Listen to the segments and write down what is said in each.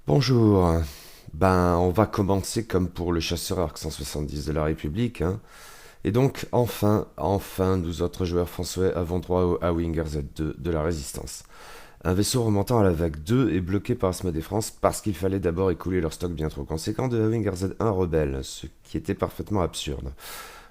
Bonjour. On va commencer comme pour le chasseur Arc 170 de la République, hein. Et donc, enfin, nous autres joueurs français avons droit au A-Wing RZ2 de la Résistance. Un vaisseau remontant à la vague 2 est bloqué par Asmodée France parce qu'il fallait d'abord écouler leur stock bien trop conséquent de A-Wing RZ1 rebelle, ce qui était parfaitement absurde.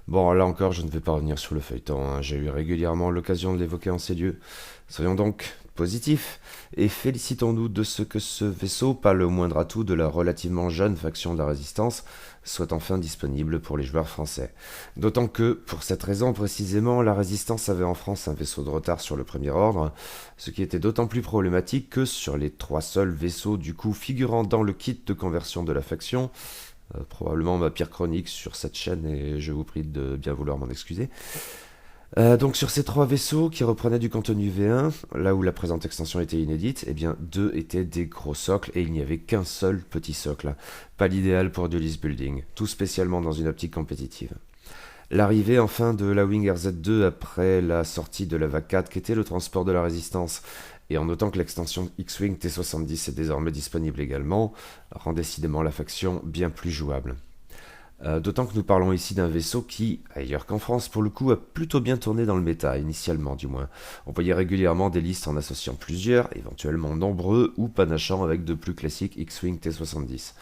Bon, là encore, je ne vais pas revenir sur le feuilleton, hein. J'ai eu régulièrement l'occasion de l'évoquer en ces lieux. Soyons donc positifs et félicitons-nous de ce que ce vaisseau, pas le moindre atout de la relativement jeune faction de la Résistance, soit enfin disponible pour les joueurs français. D'autant que, pour cette raison précisément, la Résistance avait en France un vaisseau de retard sur le premier ordre, ce qui était d'autant plus problématique que sur les trois seuls vaisseaux du coup figurant dans le kit de conversion de la faction, probablement ma pire chronique sur cette chaîne et je vous prie de bien vouloir m'en excuser. Donc sur ces trois vaisseaux qui reprenaient du contenu V1, là où la présente extension était inédite, eh bien deux étaient des gros socles et il n'y avait qu'un seul petit socle. Pas l'idéal pour du list building, tout spécialement dans une optique compétitive. L'arrivée enfin de la Wing RZ2 après la sortie de la vague 4 qui était le transport de la résistance, et en notant que l'extension X-Wing T70 est désormais disponible également, rend décidément la faction bien plus jouable. D'autant que nous parlons ici d'un vaisseau qui, ailleurs qu'en France pour le coup, a plutôt bien tourné dans le méta, initialement du moins. On voyait régulièrement des listes en associant plusieurs, éventuellement nombreux, ou panachant avec de plus classiques X-Wing T70.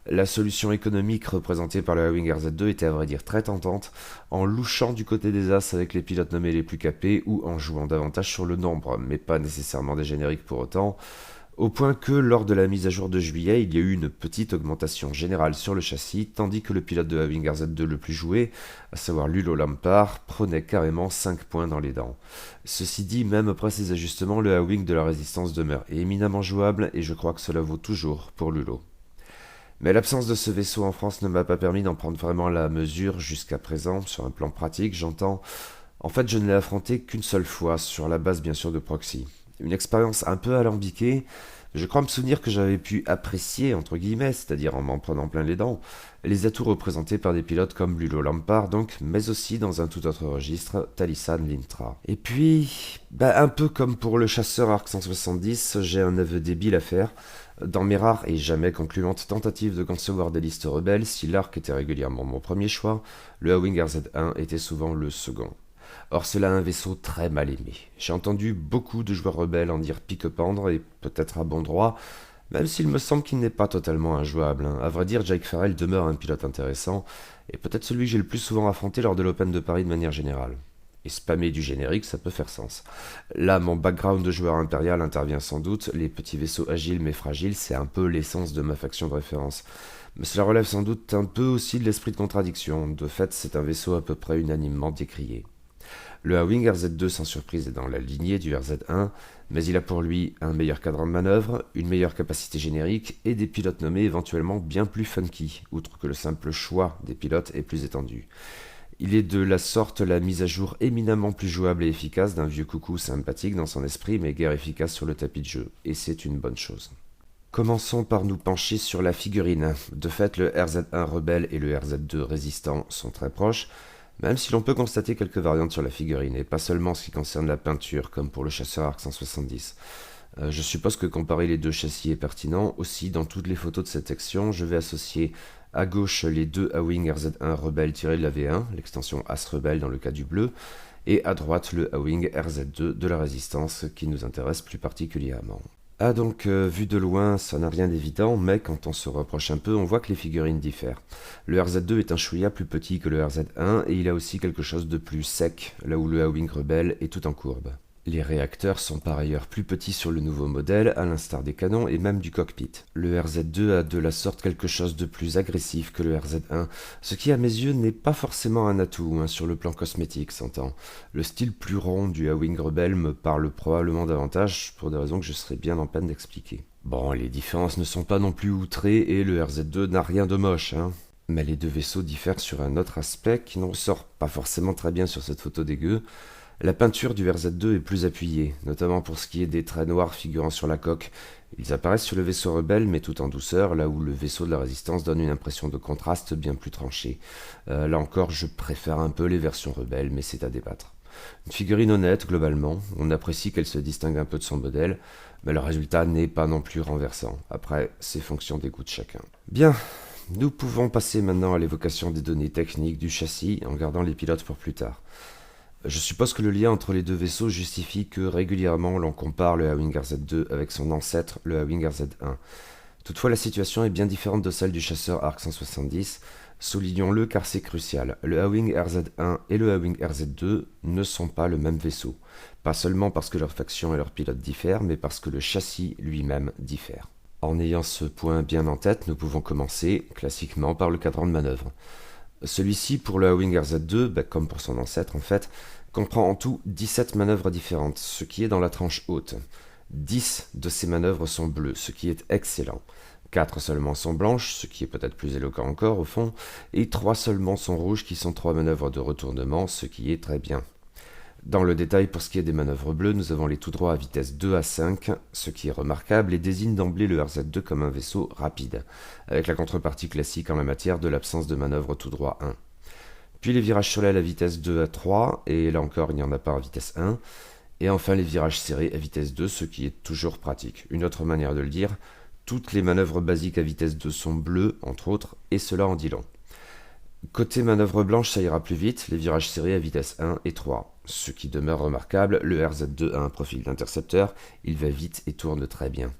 La solution économique représentée par le A-Wing RZ2 était à vrai dire très tentante, en louchant du côté des As avec les pilotes nommés les plus capés ou en jouant davantage sur le nombre, mais pas nécessairement des génériques pour autant, au point que lors de la mise à jour de juillet, il y a eu une petite augmentation générale sur le châssis, tandis que le pilote de A-Wing RZ2 le plus joué, à savoir Lulo Lampard, prenait carrément 5 points dans les dents. Ceci dit, même après ces ajustements, le A-Wing de la résistance demeure éminemment jouable et je crois que cela vaut toujours pour Lulo. Mais l'absence de ce vaisseau en France ne m'a pas permis d'en prendre vraiment la mesure jusqu'à présent, sur un plan pratique, j'entends. En fait, je ne l'ai affronté qu'une seule fois, sur la base bien sûr de Proxy. Une expérience un peu alambiquée, je crois me souvenir que j'avais pu apprécier, entre guillemets, c'est-à-dire en m'en prenant plein les dents, les atouts représentés par des pilotes comme Lulo Lampard donc, mais aussi dans un tout autre registre, Talisan Lintra. Et puis, un peu comme pour le chasseur Arc 170, j'ai un aveu débile à faire. Dans mes rares et jamais concluantes tentatives de concevoir des listes rebelles, si l'Arc était régulièrement mon premier choix, le A-Wing RZ1 était souvent le second. Or cela a un vaisseau très mal aimé. J'ai entendu beaucoup de joueurs rebelles en dire pique-pendre, et peut-être à bon droit, même s'il me semble qu'il n'est pas totalement injouable, hein. À vrai dire, Jake Farrell demeure un pilote intéressant, et peut-être celui que j'ai le plus souvent affronté lors de l'Open de Paris de manière générale. Et spammer du générique, ça peut faire sens. Là, mon background de joueur impérial intervient sans doute, les petits vaisseaux agiles mais fragiles, c'est un peu l'essence de ma faction de référence. Mais cela relève sans doute un peu aussi de l'esprit de contradiction, de fait c'est un vaisseau à peu près unanimement décrié. Le A-Wing RZ2 sans surprise est dans la lignée du RZ1, mais il a pour lui un meilleur cadran de manœuvre, une meilleure capacité générique et des pilotes nommés éventuellement bien plus funky, outre que le simple choix des pilotes est plus étendu. Il est de la sorte la mise à jour éminemment plus jouable et efficace d'un vieux coucou sympathique dans son esprit mais guère efficace sur le tapis de jeu, et c'est une bonne chose. Commençons par nous pencher sur la figurine. De fait, le RZ1 Rebelle et le RZ2 Résistant sont très proches, même si l'on peut constater quelques variantes sur la figurine, et pas seulement en ce qui concerne la peinture, comme pour le chasseur Arc 170. Je suppose que comparer les deux châssis est pertinent. Aussi, dans toutes les photos de cette section, je vais associer à gauche les deux A-Wing RZ1 Rebelle tirés de la V1, l'extension As Rebelle dans le cas du bleu, et à droite le A-Wing RZ2 de la Résistance qui nous intéresse plus particulièrement. Ah donc, vu de loin, ça n'a rien d'évident, mais quand on se rapproche un peu, on voit que les figurines diffèrent. Le RZ2 est un chouïa plus petit que le RZ1, et il a aussi quelque chose de plus sec, là où le A-Wing Rebelle est tout en courbe. Les réacteurs sont par ailleurs plus petits sur le nouveau modèle, à l'instar des canons et même du cockpit. Le RZ2 a de la sorte quelque chose de plus agressif que le RZ1, ce qui à mes yeux n'est pas forcément un atout, hein, sur le plan cosmétique, s'entend. Le style plus rond du A-Wing Rebelle me parle probablement davantage, pour des raisons que je serais bien en peine d'expliquer. Bon, les différences ne sont pas non plus outrées, et le RZ2 n'a rien de moche, hein. Mais les deux vaisseaux diffèrent sur un autre aspect qui ne ressort pas forcément très bien sur cette photo dégueu. La peinture du RZ2 est plus appuyée, notamment pour ce qui est des traits noirs figurant sur la coque. Ils apparaissent sur le vaisseau rebelle, mais tout en douceur, là où le vaisseau de la résistance donne une impression de contraste bien plus tranchée. Là encore, je préfère un peu les versions rebelles, mais c'est à débattre. Une figurine honnête, globalement, on apprécie qu'elle se distingue un peu de son modèle, mais le résultat n'est pas non plus renversant. Après, c'est fonction des goûts de chacun. Bien, nous pouvons passer maintenant à l'évocation des données techniques du châssis en gardant les pilotes pour plus tard. Je suppose que le lien entre les deux vaisseaux justifie que régulièrement l'on compare le A-Wing RZ2 avec son ancêtre, le A-Wing RZ1. Toutefois, la situation est bien différente de celle du chasseur ARC 170. Soulignons-le car c'est crucial. Le A-Wing RZ1 et le A-Wing RZ2 ne sont pas le même vaisseau. Pas seulement parce que leurs factions et leurs pilotes diffèrent, mais parce que le châssis lui-même diffère. En ayant ce point bien en tête, nous pouvons commencer, classiquement, par le cadran de manœuvre. Celui-ci, pour le A-Wing RZ2, comme pour son ancêtre en fait, comprend en tout 17 manœuvres différentes, ce qui est dans la tranche haute. 10 de ces manœuvres sont bleues, ce qui est excellent. 4 seulement sont blanches, ce qui est peut-être plus éloquent encore au fond, et 3 seulement sont rouges qui sont 3 manœuvres de retournement, ce qui est très bien. Dans le détail, pour ce qui est des manœuvres bleues, nous avons les tout droits à vitesse 2 à 5, ce qui est remarquable et désigne d'emblée le RZ2 comme un vaisseau rapide, avec la contrepartie classique en la matière de l'absence de manœuvre tout droit 1. Puis les virages sur l'aile à vitesse 2 à 3, et là encore il n'y en a pas à vitesse 1, et enfin les virages serrés à vitesse 2, ce qui est toujours pratique. Une autre manière de le dire, toutes les manœuvres basiques à vitesse 2 sont bleues, entre autres, et cela en dit long. Côté manœuvre blanche, ça ira plus vite, les virages serrés à vitesse 1 et 3. Ce qui demeure remarquable, le RZ2 a un profil d'intercepteur, il va vite et tourne très bien.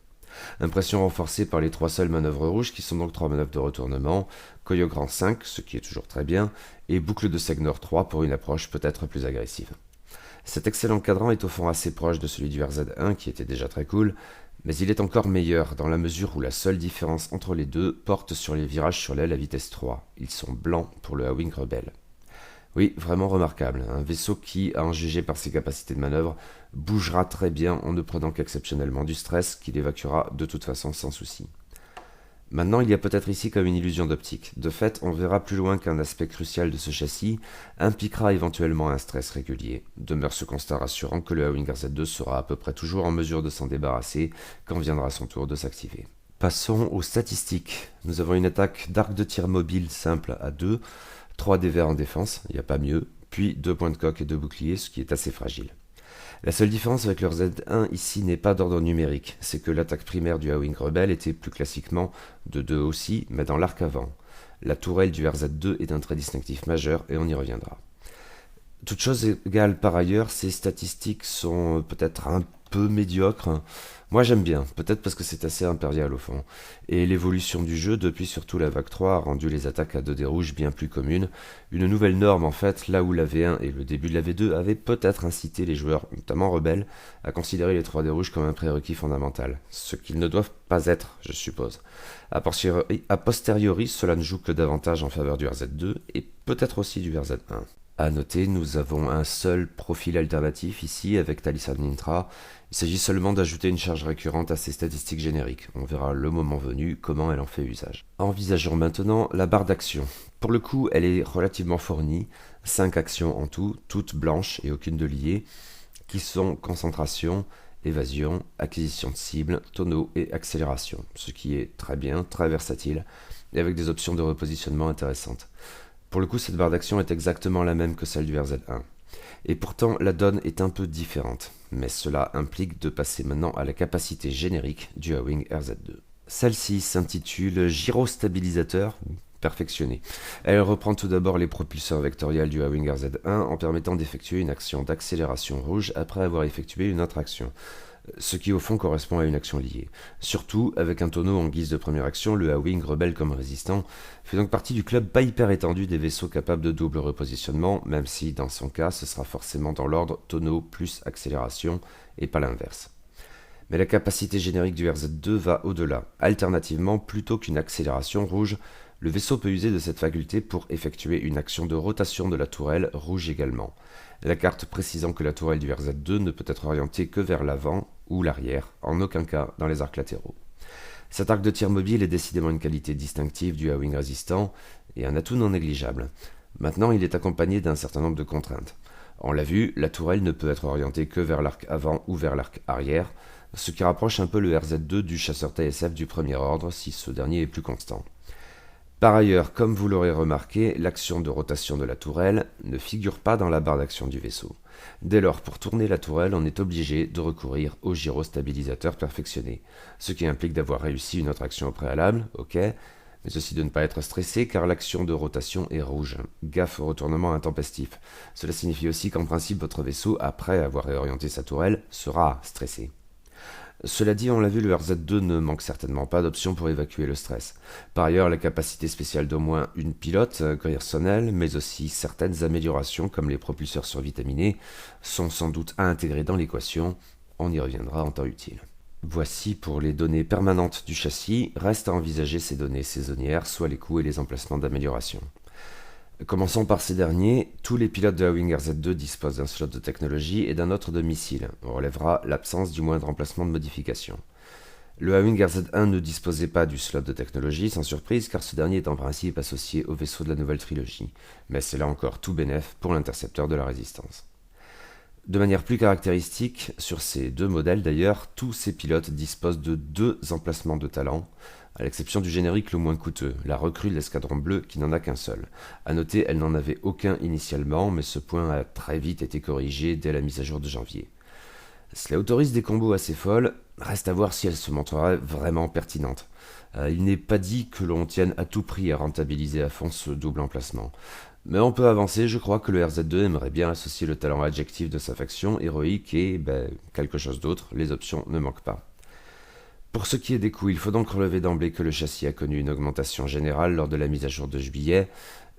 Impression renforcée par les 3 seules manœuvres rouges qui sont donc 3 manœuvres de retournement, Koyogran 5, ce qui est toujours très bien, et boucle de Segnor 3 pour une approche peut-être plus agressive. Cet excellent cadran est au fond assez proche de celui du RZ1 qui était déjà très cool, mais il est encore meilleur dans la mesure où la seule différence entre les deux porte sur les virages sur l'aile à vitesse 3. Ils sont blancs pour le A-Wing Rebelle. Oui, vraiment remarquable. Un vaisseau qui, à en juger par ses capacités de manœuvre, bougera très bien en ne prenant qu'exceptionnellement du stress qu'il évacuera de toute façon sans souci. Maintenant, il y a peut-être ici comme une illusion d'optique. De fait, on verra plus loin qu'un aspect crucial de ce châssis impliquera éventuellement un stress régulier. Demeure ce constat rassurant que le A-Wing RZ2 sera à peu près toujours en mesure de s'en débarrasser quand viendra son tour de s'activer. Passons aux statistiques. Nous avons une attaque d'arc de tir mobile simple à 2, 3 DVR en défense, il n'y a pas mieux, puis 2 points de coque et 2 boucliers, ce qui est assez fragile. La seule différence avec leur Z1 ici n'est pas d'ordre numérique, c'est que l'attaque primaire du A-Wing Rebelle était plus classiquement de 2 aussi, mais dans l'arc avant. La tourelle du RZ2 est un trait distinctif majeur et on y reviendra. Toute chose égale par ailleurs, ces statistiques sont peut-être un peu médiocres. Moi j'aime bien, peut-être parce que c'est assez impérial au fond. Et l'évolution du jeu, depuis surtout la vague 3, a rendu les attaques à 2D rouges bien plus communes. Une nouvelle norme en fait, là où la V1 et le début de la V2 avaient peut-être incité les joueurs, notamment rebelles, à considérer les 3D rouges comme un prérequis fondamental. Ce qu'ils ne doivent pas être, je suppose. A posteriori, cela ne joue que davantage en faveur du RZ2 et peut-être aussi du RZ1. À noter, nous avons un seul profil alternatif ici avec Talisman Nintra. Il s'agit seulement d'ajouter une charge récurrente à ces statistiques génériques. On verra le moment venu comment elle en fait usage. Envisageons maintenant la barre d'action. Pour le coup, elle est relativement fournie. 5 actions en tout, toutes blanches et aucune de liée, qui sont concentration, évasion, acquisition de cible, tonneau et accélération. Ce qui est très bien, très versatile, et avec des options de repositionnement intéressantes. Pour le coup, cette barre d'action est exactement la même que celle du RZ1. Et pourtant, la donne est un peu différente. Mais cela implique de passer maintenant à la capacité générique du A-Wing RZ2. Celle-ci s'intitule Gyrostabilisateur perfectionné. Elle reprend tout d'abord les propulseurs vectoriels du A-Wing RZ1 en permettant d'effectuer une action d'accélération rouge après avoir effectué une autre action. Ce qui au fond correspond à une action liée. Surtout, avec un tonneau en guise de première action, le A-Wing Rebelle comme résistant fait donc partie du club pas hyper étendu des vaisseaux capables de double repositionnement, même si dans son cas ce sera forcément dans l'ordre tonneau plus accélération et pas l'inverse. Mais la capacité générique du RZ2 va au-delà. Alternativement, plutôt qu'une accélération rouge, le vaisseau peut user de cette faculté pour effectuer une action de rotation de la tourelle rouge également. La carte précisant que la tourelle du RZ2 ne peut être orientée que vers l'avant ou l'arrière, en aucun cas dans les arcs latéraux. Cet arc de tir mobile est décidément une qualité distinctive du A-Wing résistant et un atout non négligeable. Maintenant, il est accompagné d'un certain nombre de contraintes. On l'a vu, la tourelle ne peut être orientée que vers l'arc avant ou vers l'arc arrière, ce qui rapproche un peu le RZ2 du chasseur TSF du premier ordre si ce dernier est plus constant. Par ailleurs, comme vous l'aurez remarqué, l'action de rotation de la tourelle ne figure pas dans la barre d'action du vaisseau. Dès lors, pour tourner la tourelle, on est obligé de recourir au gyrostabilisateur perfectionné, ce qui implique d'avoir réussi une autre action au préalable, ok, mais aussi de ne pas être stressé car l'action de rotation est rouge. Gaffe au retournement intempestif. Cela signifie aussi qu'en principe votre vaisseau, après avoir réorienté sa tourelle, sera stressé. Cela dit, on l'a vu, le RZ2 ne manque certainement pas d'options pour évacuer le stress. Par ailleurs, la capacité spéciale d'au moins une pilote, Griersonel, mais aussi certaines améliorations comme les propulseurs survitaminés, sont sans doute à intégrer dans l'équation. On y reviendra en temps utile. Voici pour les données permanentes du châssis, reste à envisager ces données saisonnières, soit les coûts et les emplacements d'amélioration. Commençons par ces derniers. Tous les pilotes de la Wing RZ2 disposent d'un slot de technologie et d'un autre de missile. On relèvera l'absence du moindre emplacement de modification. Le A-Wing RZ1 ne disposait pas du slot de technologie, sans surprise, car ce dernier est en principe associé au vaisseau de la nouvelle trilogie. Mais c'est là encore tout bénef pour l'intercepteur de la Résistance. De manière plus caractéristique, sur ces deux modèles d'ailleurs, tous ces pilotes disposent de 2 emplacements de talent, à l'exception du générique le moins coûteux, la recrue de l'escadron bleu qui n'en a qu'un seul. A noter, elle n'en avait aucun initialement, mais ce point a très vite été corrigé dès la mise à jour de janvier. Cela autorise des combos assez folles, reste à voir si elle se montrera vraiment pertinente. Il n'est pas dit que l'on tienne à tout prix à rentabiliser à fond ce double emplacement. Mais on peut avancer, je crois que le RZ2 aimerait bien associer le talent adjectif de sa faction héroïque et quelque chose d'autre, les options ne manquent pas. Pour ce qui est des coûts, il faut donc relever d'emblée que le châssis a connu une augmentation générale lors de la mise à jour de juillet.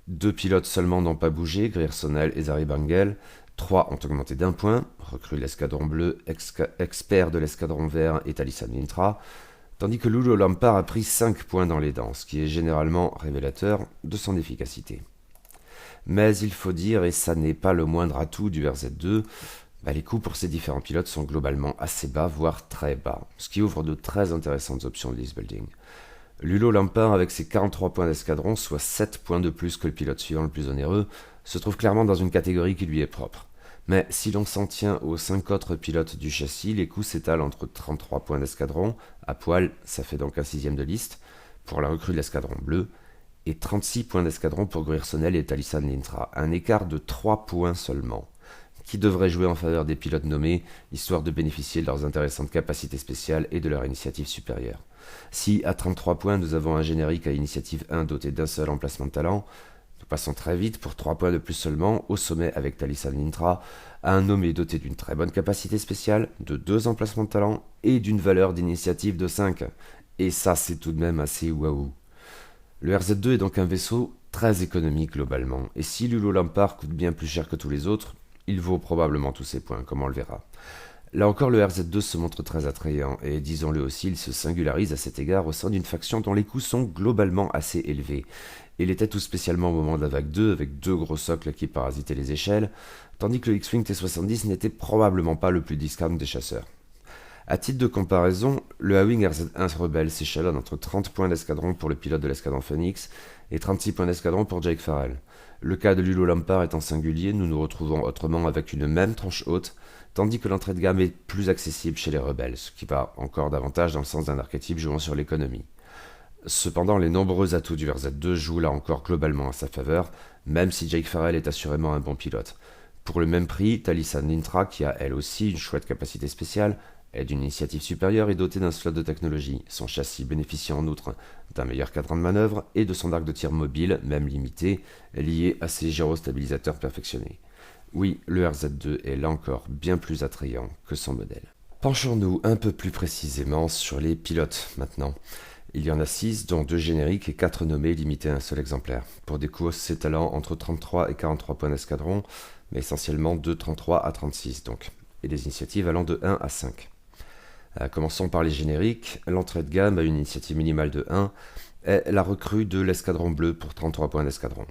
2 pilotes seulement n'ont pas bougé, Griersonel et Zari Bangel. 3 ont augmenté d'1 point, recrue de l'escadron bleu, expert de l'escadron vert et Talisa Nintra, tandis que Lulo Lampard a pris 5 points dans les dents, ce qui est généralement révélateur de son efficacité. Mais il faut dire, et ça n'est pas le moindre atout du RZ2, les coûts pour ces différents pilotes sont globalement assez bas, voire très bas, ce qui ouvre de très intéressantes options de list building. Lulo Lampard, avec ses 43 points d'escadron, soit 7 points de plus que le pilote suivant le plus onéreux, se trouve clairement dans une catégorie qui lui est propre. Mais si l'on s'en tient aux 5 autres pilotes du châssis, les coûts s'étalent entre 33 points d'escadron, à poil, ça fait donc un 6ème de liste, pour la recrue de l'escadron bleu, et 36 points d'escadron pour Griersonel et Talisa Nintra, un écart de 3 points seulement, qui devrait jouer en faveur des pilotes nommés, histoire de bénéficier de leurs intéressantes capacités spéciales et de leur initiative supérieure. Si, à 33 points, nous avons un générique à initiative 1 doté d'un seul emplacement de talent, nous passons très vite, pour 3 points de plus seulement, au sommet avec Talisa Nintra, à un nommé doté d'une très bonne capacité spéciale, de 2 emplacements de talent et d'une valeur d'initiative de 5. Et ça, c'est tout de même assez waouh. Le RZ2 est donc un vaisseau très économique globalement, et si Lulo Lampard coûte bien plus cher que tous les autres, il vaut probablement tous ses points, comme on le verra. Là encore, le RZ2 se montre très attrayant, et disons-le aussi, il se singularise à cet égard au sein d'une faction dont les coûts sont globalement assez élevés. Il était tout spécialement au moment de la vague 2, avec 2 gros socles qui parasitaient les échelles, tandis que le X-Wing T-70 n'était probablement pas le plus discount des chasseurs. À titre de comparaison, le A-Wing RZ1 rebelle s'échelonne entre 30 points d'escadron pour le pilote de l'escadron Phoenix et 36 points d'escadron pour Jake Farrell. Le cas de Lulo Lampard étant singulier, nous nous retrouvons autrement avec une même tranche haute, tandis que l'entrée de gamme est plus accessible chez les rebelles, ce qui va encore davantage dans le sens d'un archétype jouant sur l'économie. Cependant, les nombreux atouts du RZ2 jouent là encore globalement à sa faveur, même si Jake Farrell est assurément un bon pilote. Pour le même prix, Talisa Nintra, qui a elle aussi une chouette capacité spéciale, est d'une initiative supérieure et dotée d'un slot de technologie, son châssis bénéficiant en outre d'un meilleur cadran de manœuvre et de son arc de tir mobile, même limité, lié à ses gyrostabilisateurs perfectionnés. Oui, le RZ2 est là encore bien plus attrayant que son modèle. Penchons-nous un peu plus précisément sur les pilotes maintenant. Il y en a 6, dont 2 génériques et 4 nommés limités à un seul exemplaire, pour des coûts s'étalant entre 33 et 43 points d'escadron, mais essentiellement de 33 à 36 donc, et des initiatives allant de 1 à 5. Commençons par les génériques. L'entrée de gamme à une initiative minimale de 1 est la recrue de l'escadron bleu pour 33 points d'escadron.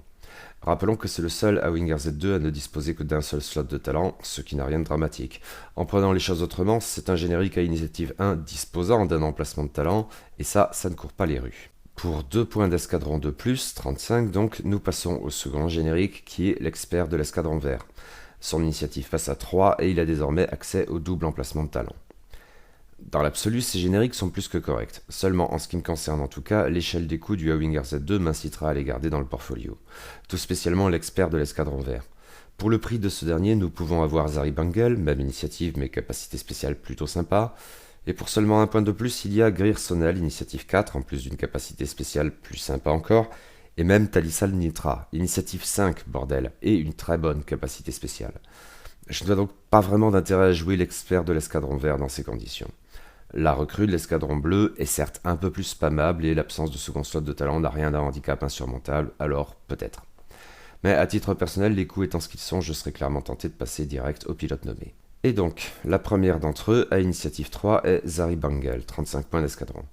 Rappelons que c'est le seul A-Wing RZ2 à ne disposer que d'un seul slot de talent, ce qui n'a rien de dramatique. En prenant les choses autrement, c'est un générique à initiative 1 disposant d'un emplacement de talent, et ça ne court pas les rues. Pour 2 points d'escadron de plus, 35 donc, nous passons au second générique qui est l'expert de l'escadron vert. Son initiative passe à 3 et il a désormais accès au double emplacement de talent. Dans l'absolu, ces génériques sont plus que corrects. Seulement, en ce qui me concerne en tout cas, l'échelle des coûts du A-Wing RZ2 m'incitera à les garder dans le portfolio. Tout spécialement l'expert de l'escadron vert. Pour le prix de ce dernier, nous pouvons avoir Zari Bangle, même initiative mais capacité spéciale plutôt sympa. Et pour seulement un point de plus, il y a Griersonel, initiative 4, en plus d'une capacité spéciale plus sympa encore, et même Talissal Nitra, initiative 5, bordel, et une très bonne capacité spéciale. Je ne vois donc pas vraiment d'intérêt à jouer l'expert de l'escadron vert dans ces conditions. La recrue de l'escadron bleu est certes un peu plus spammable et l'absence de second slot de talent n'a rien d'un handicap insurmontable, alors peut-être. Mais à titre personnel, les coups étant ce qu'ils sont, je serais clairement tenté de passer direct au pilote nommé. Et donc, la première d'entre eux, à initiative 3, est Zari Bangle, 35 points d'escadron.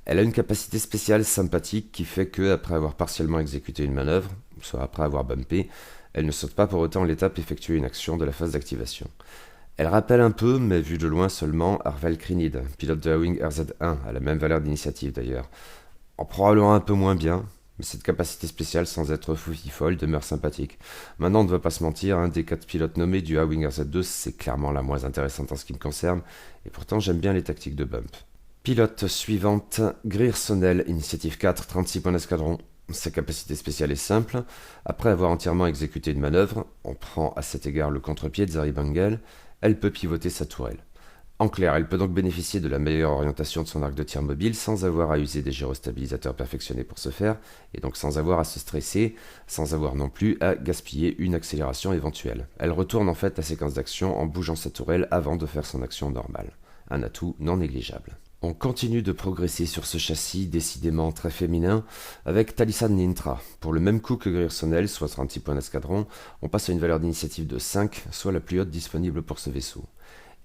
Elle a une capacité spéciale sympathique qui fait que, après avoir partiellement exécuté une manœuvre, soit après avoir bumpé, elle ne saute pas pour autant l'étape effectuer une action de la phase d'activation. Elle rappelle un peu, mais vu de loin seulement, Arvel Krinid, pilote de la Wing RZ1, à la même valeur d'initiative d'ailleurs. En probablement un peu moins bien, mais cette capacité spéciale, sans être foufifole, demeure sympathique. Maintenant, on ne va pas se mentir, des 4 pilotes nommés du A-Wing RZ2, c'est clairement la moins intéressante en ce qui me concerne, et pourtant j'aime bien les tactiques de bump. Pilote suivante, Griersonel, initiative 4, 36 points d'escadron. Sa capacité spéciale est simple. Après avoir entièrement exécuté une manœuvre, on prend à cet égard le contre-pied de Zari Bangle, elle peut pivoter sa tourelle. En clair, elle peut donc bénéficier de la meilleure orientation de son arc de tir mobile sans avoir à user des gyrostabilisateurs perfectionnés pour ce faire, et donc sans avoir à se stresser, sans avoir non plus à gaspiller une accélération éventuelle. Elle retourne en fait la séquence d'action en bougeant sa tourelle avant de faire son action normale. Un atout non négligeable. On continue de progresser sur ce châssis décidément très féminin avec Talissal Nintra. Pour le même coût que Griersonel, soit 36 points d'escadron, on passe à une valeur d'initiative de 5, soit la plus haute disponible pour ce vaisseau.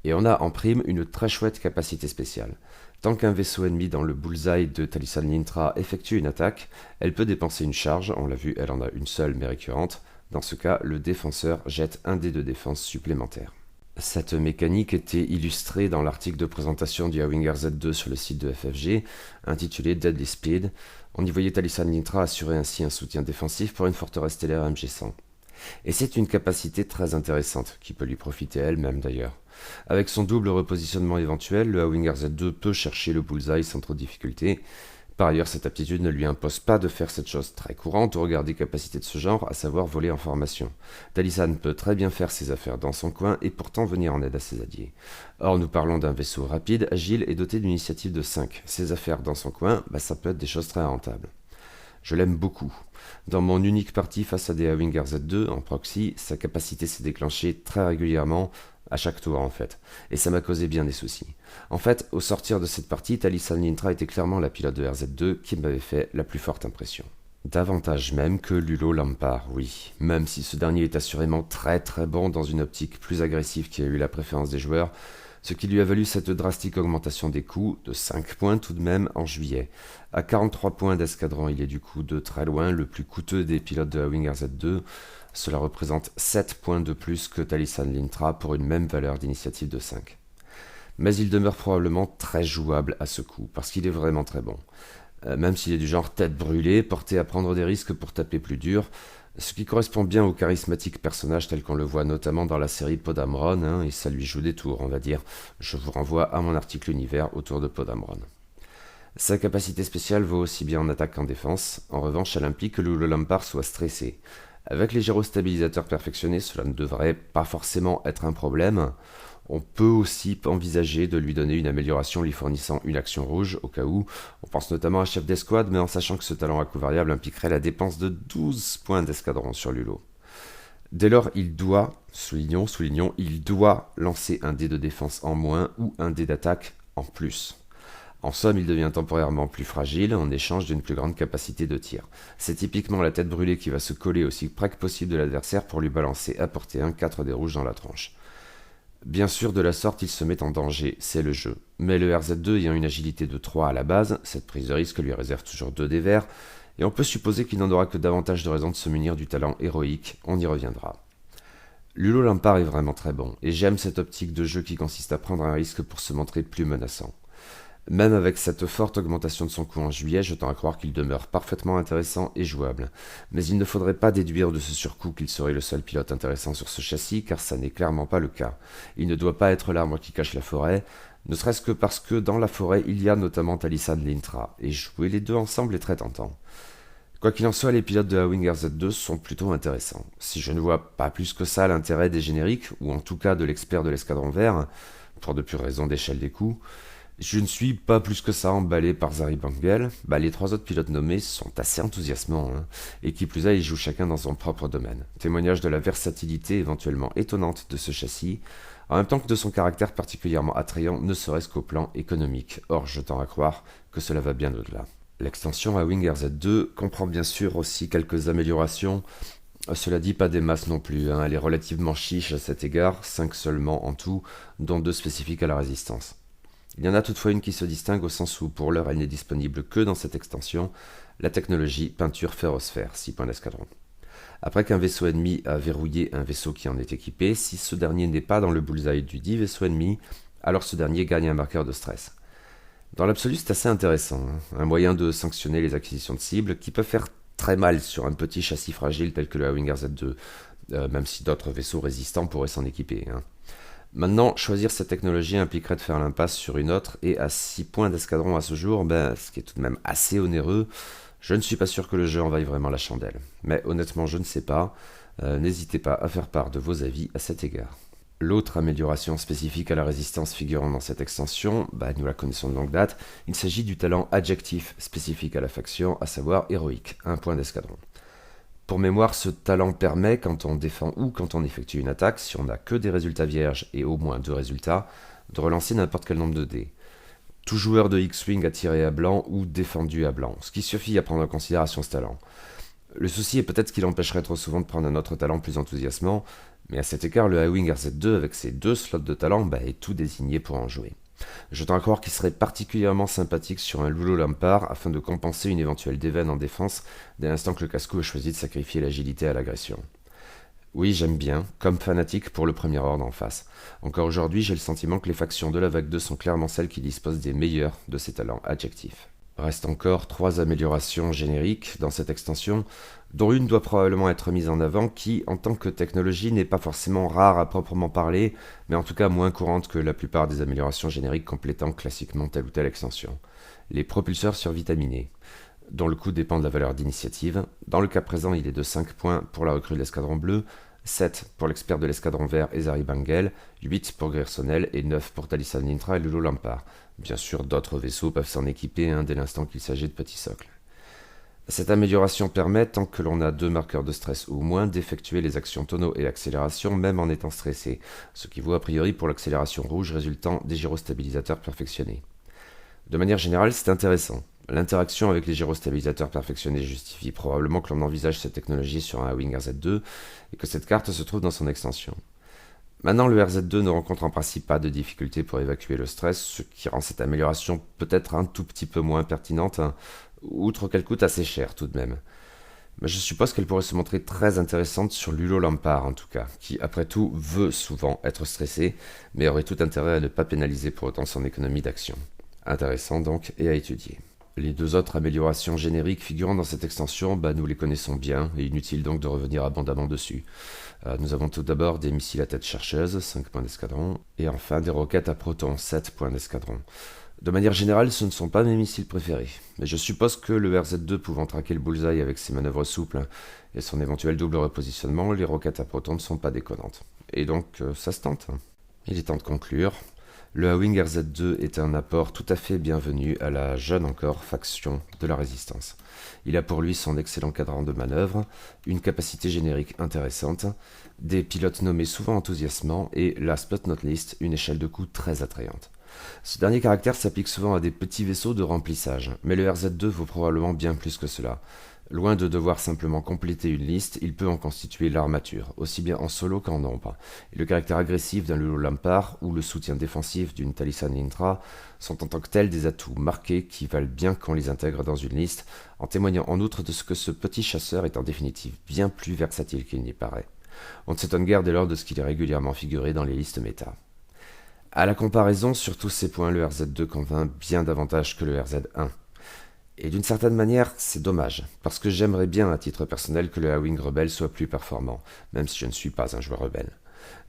Et on a en prime une très chouette capacité spéciale. Tant qu'un vaisseau ennemi dans le bullseye de Talissal Nintra effectue une attaque, elle peut dépenser une charge, on l'a vu, elle en a une seule mais récurrente. Dans ce cas, le défenseur jette un dé de défense supplémentaire. Cette mécanique était illustrée dans l'article de présentation du A-Wing RZ2 sur le site de FFG, intitulé Deadly Speed. On y voyait Talissal Nintra assurer ainsi un soutien défensif pour une forteresse stellaire MG100. Et c'est une capacité très intéressante, qui peut lui profiter elle-même d'ailleurs. Avec son double repositionnement éventuel, le A-Wing RZ2 peut chercher le bullseye sans trop de difficulté. Par ailleurs, cette aptitude ne lui impose pas de faire cette chose très courante au regard des capacités de ce genre, à savoir voler en formation. Talissal peut très bien faire ses affaires dans son coin et pourtant venir en aide à ses alliés. Or, nous parlons d'un vaisseau rapide, agile et doté d'une initiative de 5. Ses affaires dans son coin, ça peut être des choses très rentables. Je l'aime beaucoup. Dans mon unique partie face à des A-Wing RZ2 en proxy, sa capacité s'est déclenchée très régulièrement, à chaque tour en fait, et ça m'a causé bien des soucis. En fait, au sortir de cette partie, Talissal Nintra était clairement la pilote de RZ2 qui m'avait fait la plus forte impression. Davantage même que Lulo Lampard, oui, même si ce dernier est assurément très très bon dans une optique plus agressive qui a eu la préférence des joueurs, ce qui lui a valu cette drastique augmentation des coûts, de 5 points tout de même en juillet. À 43 points d'escadron, il est du coup de très loin le plus coûteux des pilotes de la Wing RZ2. Cela représente 7 points de plus que Talissal Nintra pour une même valeur d'initiative de 5. Mais il demeure probablement très jouable à ce coup, parce qu'il est vraiment très bon. Même s'il est du genre tête brûlée, porté à prendre des risques pour taper plus dur, ce qui correspond bien au charismatique personnage tel qu'on le voit notamment dans la série Podamron, et ça lui joue des tours, on va dire. Je vous renvoie à mon article univers autour de Podamron. Sa capacité spéciale vaut aussi bien en attaque qu'en défense. En revanche, elle implique que le Lampard soit stressé. Avec les gyrostabilisateurs perfectionnés, cela ne devrait pas forcément être un problème. On peut aussi envisager de lui donner une amélioration lui fournissant une action rouge, au cas où. On pense notamment à chef d'escouade, mais en sachant que ce talent à coût variable impliquerait la dépense de 12 points d'escadron sur Lulo. Dès lors, il doit, soulignons, il doit lancer un dé de défense en moins ou un dé d'attaque en plus. En somme, il devient temporairement plus fragile en échange d'une plus grande capacité de tir. C'est typiquement la tête brûlée qui va se coller aussi près que possible de l'adversaire pour lui balancer à portée 1 4 dés rouges dans la tronche. Bien sûr, de la sorte, il se met en danger, c'est le jeu. Mais le RZ2 ayant une agilité de 3 à la base, cette prise de risque lui réserve toujours 2 dés verts, et on peut supposer qu'il n'en aura que davantage de raisons de se munir du talent héroïque, on y reviendra. Lulo Lampard est vraiment très bon, et j'aime cette optique de jeu qui consiste à prendre un risque pour se montrer plus menaçant. Même avec cette forte augmentation de son coût en juillet, je tends à croire qu'il demeure parfaitement intéressant et jouable. Mais il ne faudrait pas déduire de ce surcoût qu'il serait le seul pilote intéressant sur ce châssis, car ça n'est clairement pas le cas. Il ne doit pas être l'arbre qui cache la forêt, ne serait-ce que parce que dans la forêt, il y a notamment Talissal Nintra, et jouer les deux ensemble est très tentant. Quoi qu'il en soit, les pilotes de la Wing RZ2 sont plutôt intéressants. Si je ne vois pas plus que ça l'intérêt des génériques, ou en tout cas de l'expert de l'escadron vert, pour de pures raisons d'échelle des coûts, je ne suis pas plus que ça emballé par Zari Bangel. Les trois autres pilotes nommés sont assez enthousiasmants, hein, et qui plus est, ils jouent chacun dans son propre domaine. Témoignage de la versatilité éventuellement étonnante de ce châssis, en même temps que de son caractère particulièrement attrayant, ne serait-ce qu'au plan économique. Or, je tends à croire que cela va bien au-delà. L'extension à Wing RZ2 comprend bien sûr aussi quelques améliorations. Cela dit, pas des masses non plus, hein. Elle est relativement chiche à cet égard, 5 seulement en tout, dont 2 spécifiques à la résistance. Il y en a toutefois une qui se distingue au sens où pour l'heure elle n'est disponible que dans cette extension, la technologie peinture ferrosphère, 6 points d'escadron. Après qu'un vaisseau ennemi a verrouillé un vaisseau qui en est équipé, si ce dernier n'est pas dans le bullseye du dit vaisseau ennemi, alors ce dernier gagne un marqueur de stress. Dans l'absolu, c'est assez intéressant, hein. Un moyen de sanctionner les acquisitions de cibles qui peuvent faire très mal sur un petit châssis fragile tel que le A-Wing RZ2, même si d'autres vaisseaux résistants pourraient s'en équiper, hein. Maintenant, choisir cette technologie impliquerait de faire l'impasse sur une autre, et à 6 points d'escadron à ce jour, ce qui est tout de même assez onéreux, je ne suis pas sûr que le jeu en vaille vraiment la chandelle. Mais honnêtement, je ne sais pas. N'hésitez pas à faire part de vos avis à cet égard. L'autre amélioration spécifique à la résistance figurant dans cette extension, nous la connaissons de longue date, il s'agit du talent adjectif spécifique à la faction, à savoir héroïque, 1 point d'escadron. Pour mémoire, ce talent permet, quand on défend ou quand on effectue une attaque, si on n'a que des résultats vierges et au moins 2 résultats, de relancer n'importe quel nombre de dés. Tout joueur de X-Wing a tiré à blanc ou défendu à blanc, ce qui suffit à prendre en considération ce talent. Le souci est peut-être qu'il empêcherait trop souvent de prendre un autre talent plus enthousiasmant, mais à cet écart, le A-Wing RZ2 avec ses 2 slots de talent est tout désigné pour en jouer. Je tends à croire qu'il serait particulièrement sympathique sur un Lulo Lampard afin de compenser une éventuelle déveine en défense dès l'instant que le casse-cou a choisi de sacrifier l'agilité à l'agression. Oui, j'aime bien, comme fanatique pour le premier ordre en face. Encore aujourd'hui, j'ai le sentiment que les factions de la vague 2 sont clairement celles qui disposent des meilleurs de ces talents adjectifs. Reste encore 3 améliorations génériques dans cette extension, dont une doit probablement être mise en avant qui, en tant que technologie, n'est pas forcément rare à proprement parler, mais en tout cas moins courante que la plupart des améliorations génériques complétant classiquement telle ou telle extension. Les propulseurs survitaminés, dont le coût dépend de la valeur d'initiative. Dans le cas présent, il est de 5 points pour la recrue de l'escadron bleu, 7 pour l'expert de l'escadron vert Ezari Bangel, 8 pour Griersonel et 9 pour Talisan Nintra et Lulo Lampard. Bien sûr, d'autres vaisseaux peuvent s'en équiper dès l'instant qu'il s'agit de petits socles. Cette amélioration permet, tant que l'on a 2 marqueurs de stress ou moins, d'effectuer les actions tonneau et accélération même en étant stressé, ce qui vaut a priori pour l'accélération rouge résultant des gyrostabilisateurs perfectionnés. De manière générale, c'est intéressant. L'interaction avec les gyrostabilisateurs perfectionnés justifie probablement que l'on envisage cette technologie sur un A-Wing RZ2 et que cette carte se trouve dans son extension. Maintenant, le RZ2 ne rencontre en principe pas de difficulté pour évacuer le stress, ce qui rend cette amélioration peut-être un tout petit peu moins pertinente, outre qu'elle coûte assez cher tout de même. Mais je suppose qu'elle pourrait se montrer très intéressante sur Lulo Lampard en tout cas, qui après tout veut souvent être stressé, mais aurait tout intérêt à ne pas pénaliser pour autant son économie d'action. Intéressant donc et à étudier. Les 2 autres améliorations génériques figurant dans cette extension, nous les connaissons bien, et inutile donc de revenir abondamment dessus. Nous avons tout d'abord des missiles à tête chercheuse, 5 points d'escadron, et enfin des roquettes à protons, 7 points d'escadron. De manière générale, ce ne sont pas mes missiles préférés, mais je suppose que le RZ2 pouvant traquer le bullseye avec ses manœuvres souples et son éventuel double repositionnement, les roquettes à protons ne sont pas déconnantes. Et donc, ça se tente. Il est temps de conclure. Le A-Wing RZ2 est un apport tout à fait bienvenu à la jeune encore faction de la Résistance. Il a pour lui son excellent cadran de manœuvre, une capacité générique intéressante, des pilotes nommés souvent enthousiasmants et, last but not least, une échelle de coût très attrayante. Ce dernier caractère s'applique souvent à des petits vaisseaux de remplissage, mais le RZ2 vaut probablement bien plus que cela. Loin de devoir simplement compléter une liste, il peut en constituer l'armature, aussi bien en solo qu'en nombre. Et le caractère agressif d'un Lulo Lampard ou le soutien défensif d'une Talisan Nintra sont en tant que tels des atouts marqués qui valent bien qu'on les intègre dans une liste, en témoignant en outre de ce que ce petit chasseur est en définitive bien plus versatile qu'il n'y paraît. On ne s'étonne guère dès lors de ce qu'il est régulièrement figuré dans les listes méta. À la comparaison, sur tous ces points, le RZ2 convainc bien davantage que le RZ1. Et d'une certaine manière, c'est dommage, parce que j'aimerais bien à titre personnel que le A-Wing rebelle soit plus performant, même si je ne suis pas un joueur rebelle.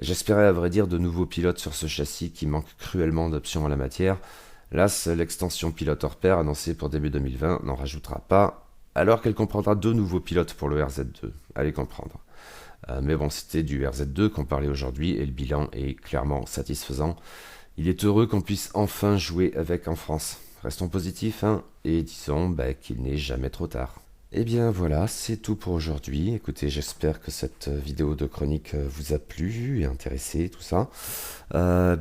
J'espérais à vrai dire de nouveaux pilotes sur ce châssis qui manque cruellement d'options en la matière. Là, l'extension pilote hors pair annoncée pour début 2020 n'en rajoutera pas, alors qu'elle comprendra 2 nouveaux pilotes pour le RZ2. Allez comprendre. Mais bon, c'était du RZ2 qu'on parlait aujourd'hui et le bilan est clairement satisfaisant. Il est heureux qu'on puisse enfin jouer avec en France. Restons positifs, hein, et disons qu'il n'est jamais trop tard. Eh bien voilà, c'est tout pour aujourd'hui. Écoutez, j'espère que cette vidéo de chronique vous a plu et intéressé, tout ça.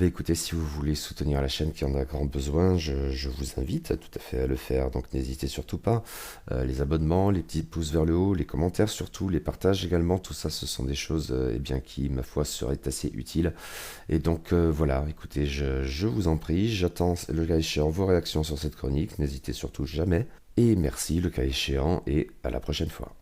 Écoutez, si vous voulez soutenir la chaîne qui en a grand besoin, je vous invite tout à fait à le faire, donc n'hésitez surtout pas. Les abonnements, les petits pouces vers le haut, les commentaires surtout, les partages également, tout ça ce sont des choses qui, ma foi, seraient assez utiles. Et donc voilà, écoutez, je vous en prie, j'attends le cas échéant vos réactions sur cette chronique, n'hésitez surtout jamais. Et merci le cas échéant et à la prochaine fois.